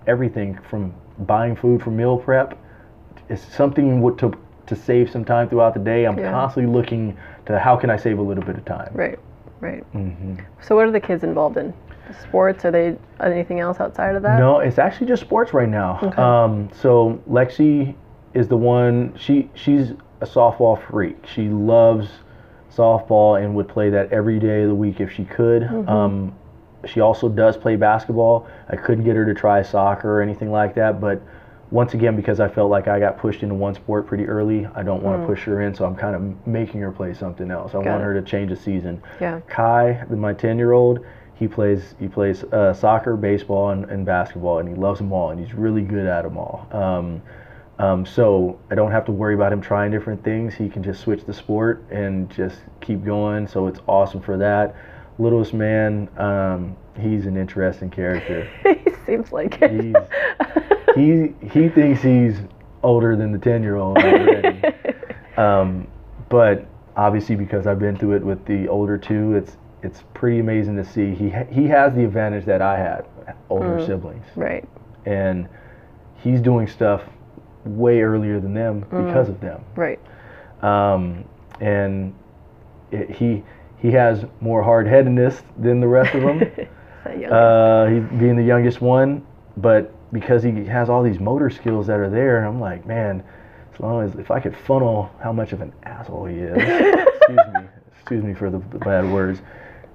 B: everything from buying food for meal prep is something to save some time throughout the day. I'm constantly looking to how can I save a little bit of time.
A: So what are the kids involved in? Sports? Are they anything else outside of that?
B: No, it's actually just sports right now. So Lexi is the one. She's a softball freak. She loves softball and would play that every day of the week if she could. She also does play basketball. I couldn't get her to try soccer or anything like that, but once again, because I felt like I got pushed into one sport pretty early, I don't want to push her in, so I'm kind of making her play something else. I want her to change the season.
A: Yeah.
B: Kai, my 10-year-old, he plays soccer, baseball, and basketball, and he loves them all, and he's really good at them all. So I don't have to worry about him trying different things. He can just switch the sport and just keep going, so it's awesome for that. Littlest man, he's an interesting character.
A: He seems like it.
B: He thinks he's older than the 10-year-old already. But obviously, because I've been through it with the older two, it's pretty amazing to see. He has the advantage that I had, older siblings.
A: Right.
B: And he's doing stuff way earlier than them because of them.
A: Right.
B: And he has more hard-headedness than the rest of them. He's being the youngest one, but because he has all these motor skills that are there, I'm like, man, as long as if I could funnel how much of an asshole he is, excuse me for the bad words,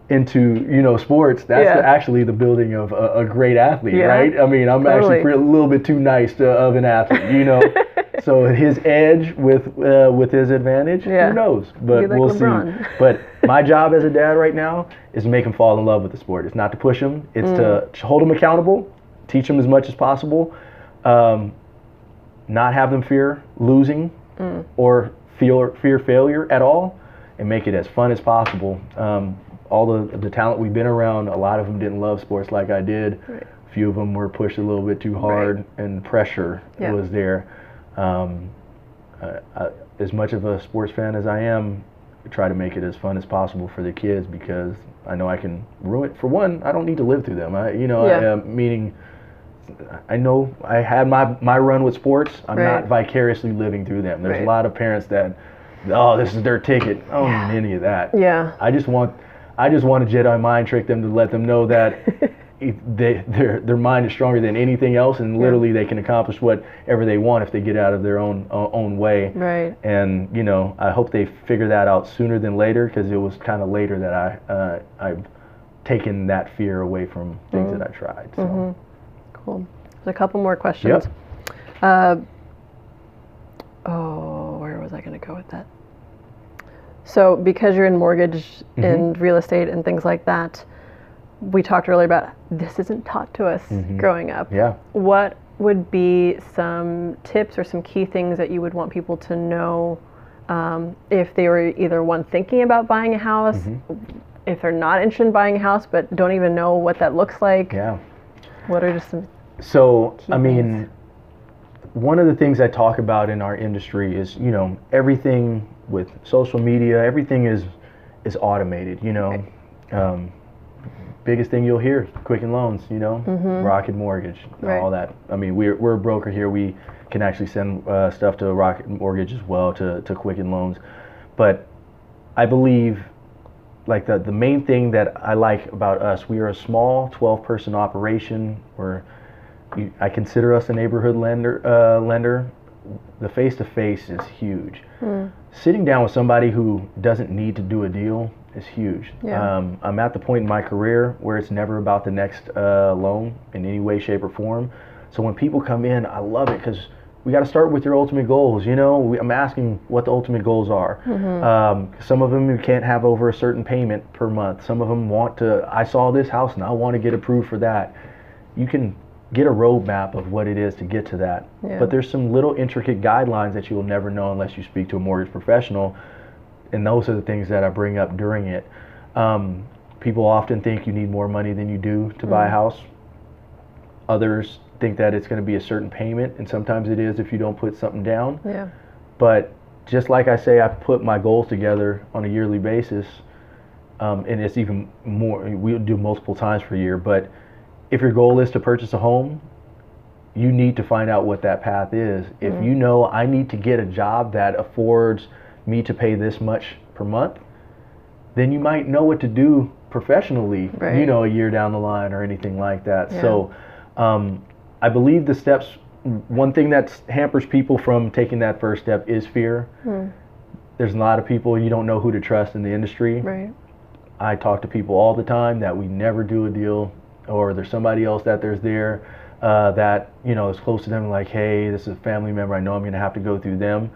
B: into sports, that's actually the building of a great athlete, right? I mean, I'm actually a little bit too nice of an athlete, So his edge with his advantage, who knows? But we'll see. But my job as a dad right now is to make him fall in love with the sport. It's not to push him. It's to hold him accountable, teach them as much as possible, not have them fear losing or fear failure at all, and make it as fun as possible. All the talent we've been around, a lot of them didn't love sports like I did.
A: Right.
B: A few of them were pushed a little bit too hard, and pressure was there. As much of a sports fan as I am, I try to make it as fun as possible for the kids, because I know I can ruin it. For one, I don't need to live through them. Meaning, I know I had my run with sports. I'm not vicariously living through them. There's a lot of parents that, this is their ticket. I don't need any of that.
A: Yeah.
B: I just want to Jedi mind trick them to let them know that their mind is stronger than anything else, and literally they can accomplish whatever they want if they get out of their own way.
A: Right.
B: And I hope they figure that out sooner than later, because it was kind of later that I've taken that fear away from things that I tried. So.
A: Cool. There's a couple more questions. Yep. Where was I going to go with that? So because you're in mortgage and real estate and things like that, we talked earlier about this isn't taught to us growing up.
B: Yeah.
A: What would be some tips or some key things that you would want people to know if they were either thinking about buying a house, if they're not interested in buying a house but don't even know what that looks like?
B: Yeah.
A: What are just some
B: I mean, one of the things I talk about in our industry is, everything with social media, everything is automated, biggest thing you'll hear, Quicken Loans, Rocket Mortgage, all that. I mean, we're a broker here. We can actually send stuff to Rocket Mortgage as well, to Quicken Loans. But I believe, like, the main thing that I like about us, we are a small 12-person operation. I consider us a neighborhood lender. The face-to-face is huge. Sitting down with somebody who doesn't need to do a deal is huge.
A: Yeah.
B: I'm at the point in my career where it's never about the next loan in any way, shape, or form. So when people come in, I love it, because we got to start with your ultimate goals. I'm asking what the ultimate goals are. Some of them you can't have over a certain payment per month. Some of them I saw this house and I want to get approved for that. You can get a roadmap of what it is to get to that.
A: Yeah.
B: But there's some little intricate guidelines that you will never know unless you speak to a mortgage professional. And those are the things that I bring up during it. People often think you need more money than you do to buy a house. Others think that it's going to be a certain payment, and sometimes it is if you don't put something down.
A: Yeah.
B: But just like I say, I put my goals together on a yearly basis, and it's even more. We'll do multiple times per year. But if your goal is to purchase a home, you need to find out what that path is. If you know I need to get a job that affords me to pay this much per month, then you might know what to do professionally, a year down the line or anything like that. Yeah. So I believe the steps one thing that hampers people from taking that first step is fear. There's a lot of people, you don't know who to trust in the industry.
A: Right.
B: I talk to people all the time that we never do a deal, or there's somebody else that there's there that, you know, is close to them, like, hey, this is a family member, I know I'm going to have to go through them.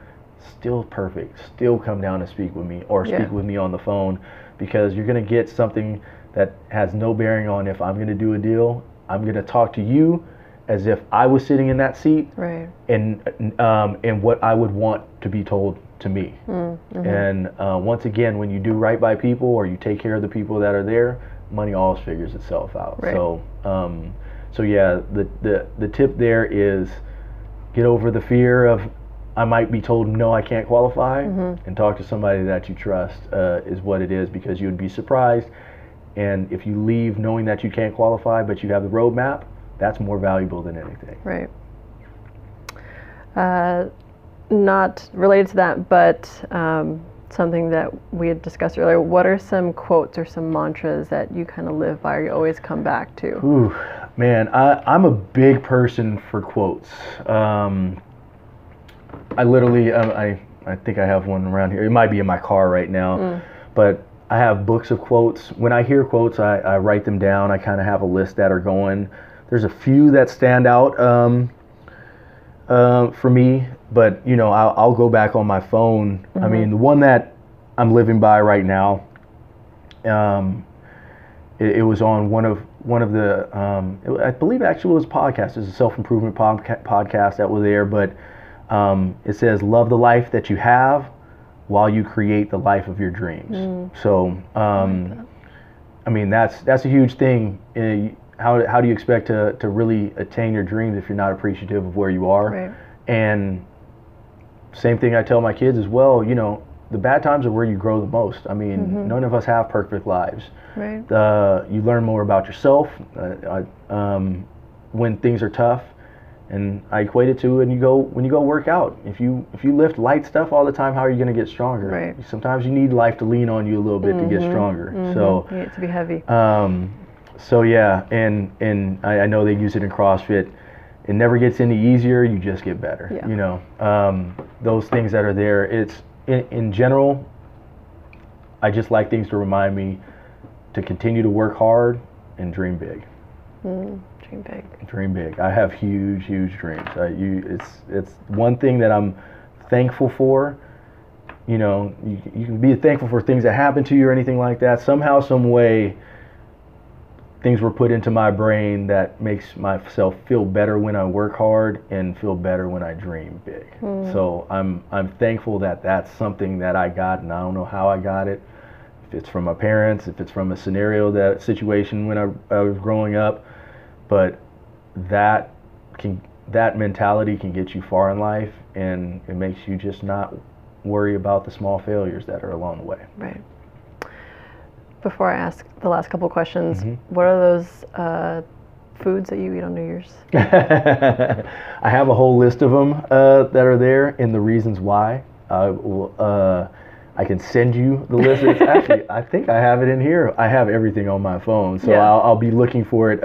B: Still perfect. Still come down and speak with me, or speak with me on the phone, because you're going to get something that has no bearing on if I'm going to do a deal. I'm going to talk to you as if I was sitting in that seat,
A: right,
B: and what I would want to be told to me. And once again, when you do right by people, or you take care of the people that are there, money always figures itself out. Right. So yeah, the tip there is get over the fear of I might be told no, I can't qualify, and talk to somebody that you trust is what it is, because you would be surprised. And if you leave knowing that you can't qualify, but you have the roadmap, that's more valuable than anything.
A: Right. Not related to that, but something that we had discussed earlier. What are some quotes or some mantras that you kind of live by, or you always come back to?
B: Ooh, man, I'm a big person for quotes. I literally, I think I have one around here. It might be in my car right now, but I have books of quotes. When I hear quotes, I write them down. I kind of have a list that are going. There's a few that stand out for me, but you know, I'll go back on my phone. I mean, the one that I'm living by right now, it was on one of the, I believe actually it was a podcast. It's a self-improvement podcast that was there, but it says, love the life that you have while you create the life of your dreams. So, I mean, that's a huge thing. How do you expect to really attain your dreams if you're not appreciative of where you are?
A: Right.
B: And same thing I tell my kids as well, you know, the bad times are where you grow the most. I mean, none of us have perfect lives.
A: Right.
B: You learn more about yourself when things are tough. And I equate it to when you go work out. If you lift light stuff all the time, how are you going to get stronger?
A: Right.
B: Sometimes you need life to lean on you a little bit to get stronger. So
A: you need it to be heavy.
B: So yeah, and I know they use it in CrossFit. It never gets any easier. You just get better. Yeah. You know, those things that are there. It's in general. I just like things to remind me to continue to work hard and dream big.
A: Dream big.
B: Dream big. I have huge dreams. It's one thing that I'm thankful for. You know, you can be thankful for things that happen to you or anything like that. Somehow, some way, things were put into my brain that makes myself feel better when I work hard and feel better when I dream big. So I'm thankful that that's something that I got, and I don't know how I got it. If it's from my parents, if it's from a situation when I was growing up, but that mentality can get you far in life, and it makes you just not worry about the small failures that are along the way.
A: Right. Before I ask the last couple questions, what are those foods that you eat on New Year's?
B: I have a whole list of them that are there, and the reasons why. I can send you the list. It's actually, I think I have it in here. I have everything on my phone, so I'll be looking for it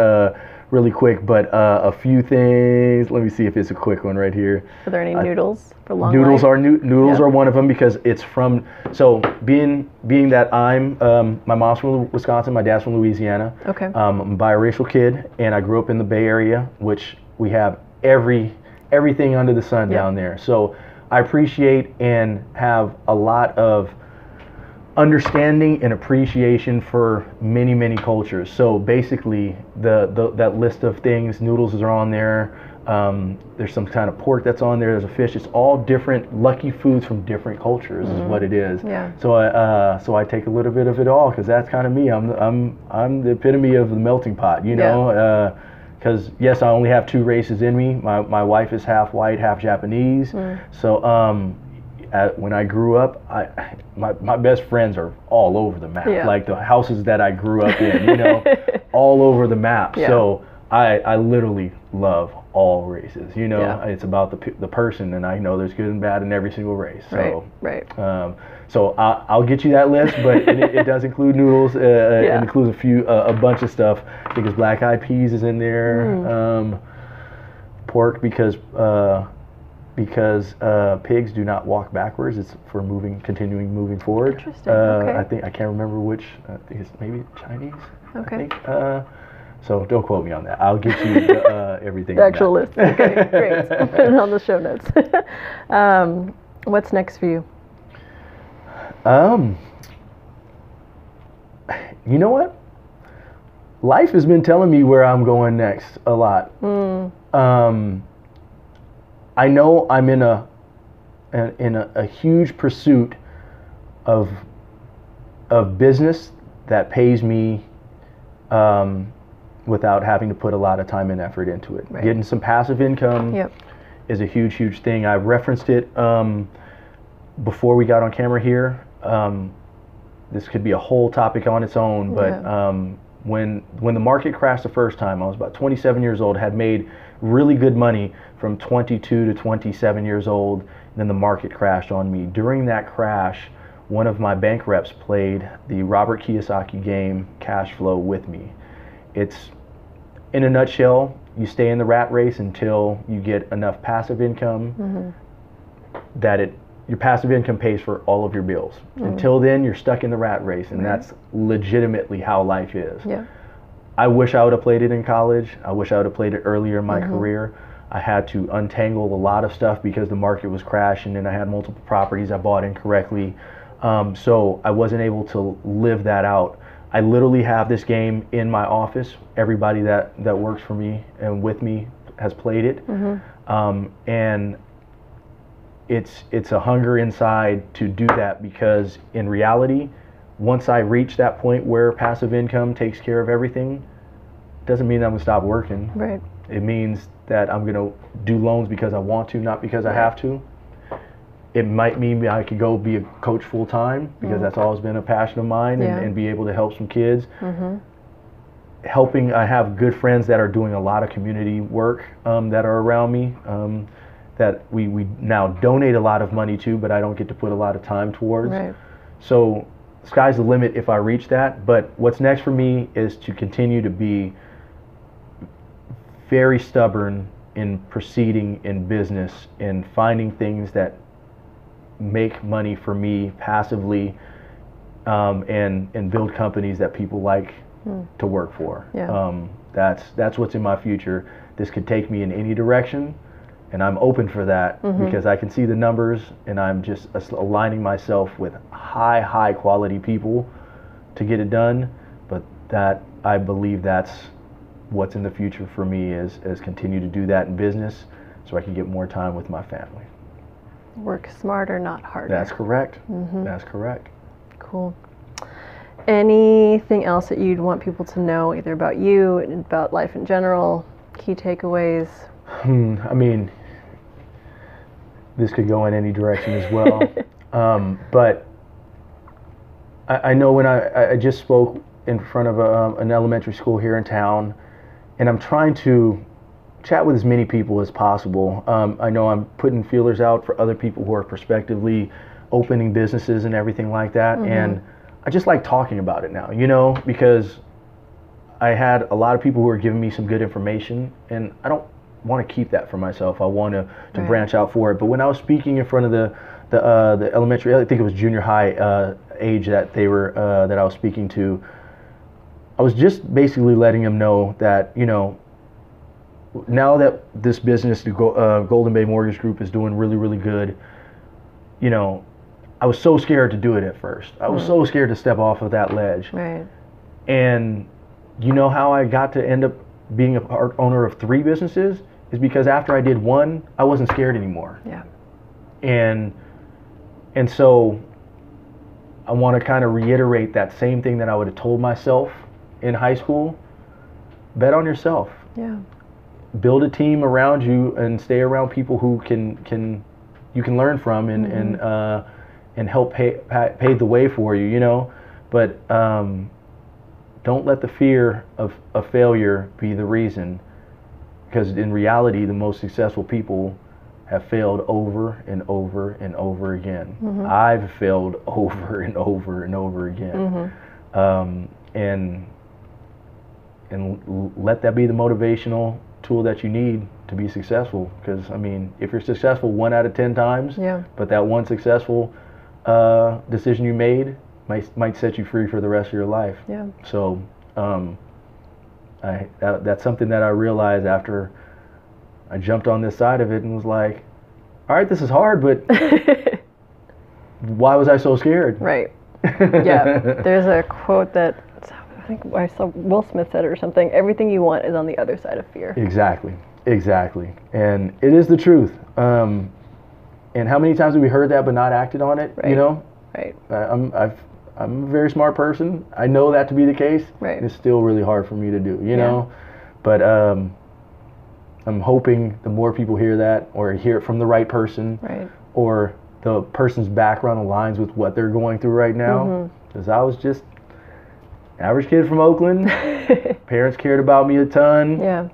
B: really quick. But a few things. Let me see if it's a quick one right here.
A: Are there any noodles for long
B: Noodles
A: life?
B: Noodles are one of them, because it's from. So being that I'm my mom's from Wisconsin, my dad's from Louisiana. Okay. I'm a biracial kid, and I grew up in the Bay Area, which we have everything under the sun down there. So I appreciate and have a lot of understanding and appreciation for many cultures. So basically, that list of things, noodles are on there. There's some kind of pork that's on there. There's a fish. It's all different lucky foods from different cultures is what it is. Yeah. So I take a little bit of it all, because that's kind of me. I'm the epitome of the melting pot. You know. Because yes, I only have 2 races in me. My wife is half white, half Japanese. So when I grew up, my best friends are all over the map. Like the houses that I grew up in, you know, all over the map. So I literally love all races. You know, it's about the person, and I know there's good and bad in every single race. So so I'll get you that list, but it does include noodles. It includes a bunch of stuff. I think it's black-eyed peas is in there. pork because pigs do not walk backwards. It's for continuing moving forward.
A: Interesting. Okay.
B: I can't remember which. I think it's maybe Chinese.
A: Okay.
B: I think. So don't quote me on that. I'll get you everything.
A: The actual list. Okay, great. I'll put it on the show notes. What's next for you?
B: You know what? Life has been telling me where I'm going next a lot. I know I'm in a huge pursuit of business that pays me without having to put a lot of time and effort into it.
A: Right.
B: Getting some passive income is a huge thing. I referenced it before we got on camera here. This could be a whole topic on its own, but when the market crashed the first time, I was about 27 years old, had made really good money from 22 to 27 years old, and then the market crashed on me. During that crash, one of my bank reps played the Robert Kiyosaki game, Cash Flow, with me. It's, in a nutshell, you stay in the rat race until you get enough passive income that your passive income pays for all of your bills. Until then, you're stuck in the rat race, and that's legitimately how life is.
A: Yeah.
B: I wish I would have played it in college. I wish I would have played it earlier in my career. I had to untangle a lot of stuff because the market was crashing and I had multiple properties I bought incorrectly. So I wasn't able to live that out. I literally have this game in my office. Everybody that works for me and with me has played it. And it's a hunger inside to do that, because in reality, once I reach that point where passive income takes care of everything, doesn't mean I'm gonna stop working.
A: Right.
B: It means that I'm gonna do loans because I want to, not because I have to. It might mean I could go be a coach full time, because that's always been a passion of mine, and be able to help some kids. I have good friends that are doing a lot of community work that are around me, that we now donate a lot of money to, but I don't get to put a lot of time towards.
A: Right.
B: So sky's the limit if I reach that. But what's next for me is to continue to be very stubborn in proceeding in business and finding things that make money for me passively, and build companies that people like to work for. That's what's in my future. This could take me in any direction, and I'm open for that, because I can see the numbers, and I'm just aligning myself with high quality people to get it done. But that, I believe that's what's in the future for me, is continue to do that in business so I can get more time with my family.
A: Work smarter, not harder.
B: That's correct. That's correct.
A: Cool. Anything else that you'd want people to know, either about you, about life in general, key takeaways? I mean, this could go in any direction as well. But I know when I just spoke in front of an elementary school here in town, and I'm trying to chat with as many people as possible. I know I'm putting feelers out for other people who are prospectively opening businesses and everything like that. And I just like talking about it now, because I had a lot of people who are giving me some good information, and I don't want to keep that for myself. I want to branch out for it. But when I was speaking in front of the elementary, I think it was junior high age that that I was speaking to, I was just basically letting them know that, now that this business, the Golden Bay Mortgage Group, is doing really good, I was so scared to do it at first. I was so scared to step off of that ledge. Right.
B: And you know how I got to end up being a part owner of 3 businesses? Is because after I did one, I wasn't scared anymore.
A: Yeah.
B: And so I want to kind of reiterate that same thing that I would have told myself in high school. Bet on yourself.
A: Yeah.
B: Build a team around you and stay around people who you can learn from and help pave the way for you, But don't let the fear of failure be the reason, because in reality, the most successful people have failed over and over and over again. I've failed over and over and over again. And let that be the motivational tool that you need to be successful. Because, I mean, if you're successful 1 out of 10 times, but that one successful decision you made might set you free for the rest of your life.
A: Yeah.
B: So that's something that I realized after I jumped on this side of it and was like, all right, this is hard, but why was I so scared?
A: Right. Yeah. There's a quote that I think I saw Will Smith said it or something. Everything you want is on the other side of fear. Exactly.
B: And it is the truth. And how many times have we heard that but not acted on it?
A: Right.
B: You know?
A: Right.
B: I'm a very smart person. I know that to be the case.
A: Right.
B: It's still really hard for me to do, you know? But I'm hoping the more people hear that, or hear it from the right person,
A: right,
B: or the person's background aligns with what they're going through right now. Because I was just average kid from Oakland. Parents cared about me a ton.
A: Yeah.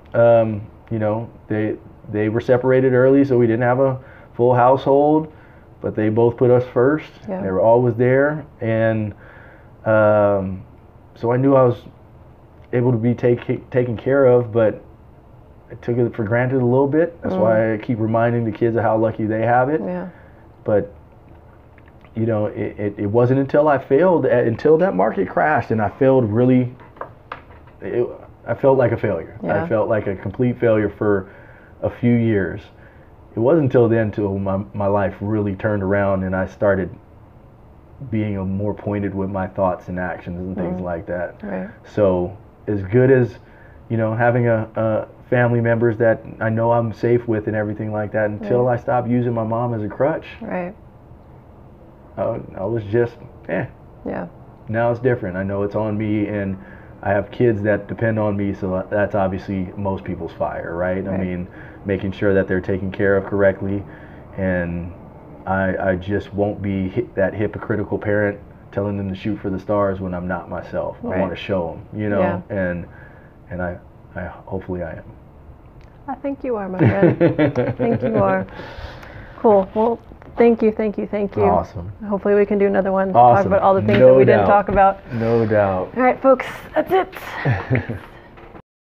B: You know, they were separated early, so we didn't have a full household, but they both put us first.
A: Yeah.
B: They were always there, and so I knew I was able to be taken care of, but I took it for granted a little bit. That's why I keep reminding the kids of how lucky they have it.
A: Yeah.
B: But you know, it wasn't until I failed, until that market crashed, and I failed really. I felt like a failure.
A: Yeah.
B: I felt like a complete failure for a few years. It wasn't until then until my life really turned around and I started being more pointed with my thoughts and actions and things like that.
A: Right.
B: So as good as, you know, having a family members that I know I'm safe with and everything like that, until I stopped using my mom as a crutch.
A: Right.
B: I was just,
A: Yeah.
B: Now it's different. I know it's on me, and I have kids that depend on me, so that's obviously most people's fire, right? I mean, making sure that they're taken care of correctly, and I just won't be that hypocritical parent telling them to shoot for the stars when I'm not myself. I want to show them, you know, and I hopefully I am.
A: I think you are, my friend. I think you are. Cool. Well, thank you.
B: Awesome.
A: Hopefully we can do another one.
B: Awesome.
A: Talk about all the things that we didn't talk about.
B: No doubt.
A: All right, folks, that's it.